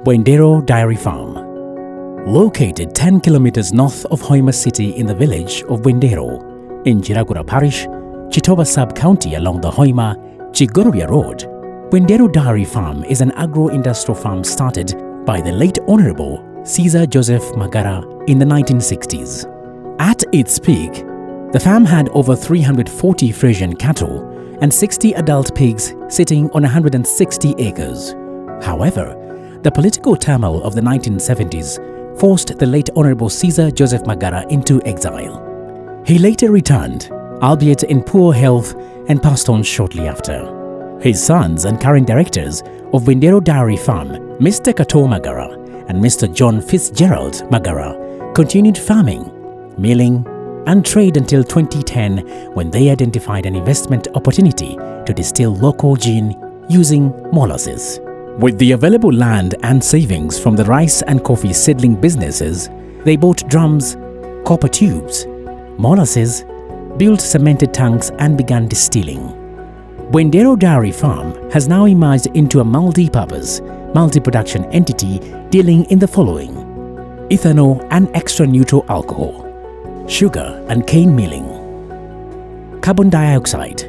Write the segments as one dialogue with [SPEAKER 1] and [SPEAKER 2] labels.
[SPEAKER 1] Bwendero Dairy Farm. Located 10 kilometers north of Hoima City in the village of Bwendero, in Giragura Parish, Chitoba Sub-County along the Hoima-Chigorobia Road, Bwendero Dairy Farm is an agro-industrial farm started by the late Honorable Caesar Joseph Magara in the 1960s. At its peak, the farm had over 340 Frisian cattle and 60 adult pigs sitting on 160 acres. However, the political turmoil of the 1970s forced the late Honorable Caesar Joseph Magara into exile. He later returned, albeit in poor health, and passed on shortly after. His sons and current directors of Bwendero Dairy Farm, Mr. Kato Magara and Mr. John Fitzgerald Magara, continued farming, milling, and trade until 2010, when they identified an investment opportunity to distill local gin using molasses. With the available land and savings from the rice and coffee seedling businesses, they bought drums, copper tubes, molasses, built cemented tanks, and began distilling. Bwendero Dairy Farm has now emerged into a multi-purpose, multi-production entity dealing in the following: ethanol and extra neutral alcohol, sugar and cane milling, carbon dioxide,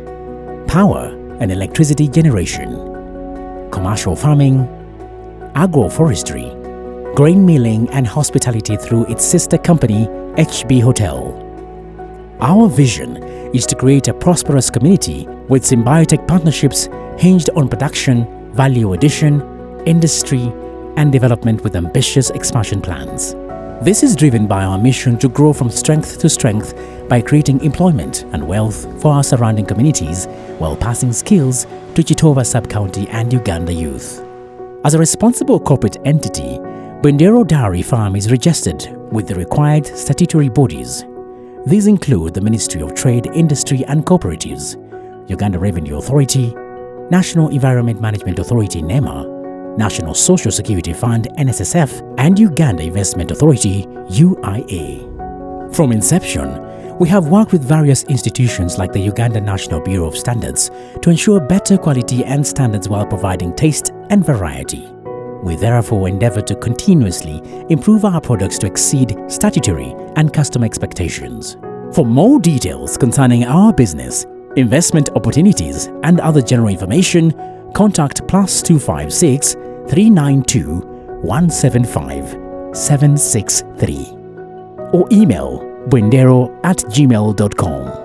[SPEAKER 1] power and electricity generation, commercial farming, agroforestry, grain milling, and hospitality through its sister company HB Hotel. Our vision is to create a prosperous community with symbiotic partnerships hinged on production, value addition, industry, and development with ambitious expansion plans. This is driven by our mission to grow from strength to strength by creating employment and wealth for our surrounding communities while passing skills to Chitoba Sub-County and Uganda youth. As a responsible corporate entity, Bwendero Dairy Farm is registered with the required statutory bodies. These include the Ministry of Trade, Industry and Cooperatives, Uganda Revenue Authority, National Environment Management Authority NEMA, National Social Security Fund NSSF, and Uganda Investment Authority UIA. From inception, we have worked with various institutions like the Uganda National Bureau of Standards to ensure better quality and standards while providing taste and variety. We therefore endeavor to continuously improve our products to exceed statutory and customer expectations. For more details concerning our business, investment opportunities, and other general information, contact +256 392 175 763 or email bwendero@gmail.com.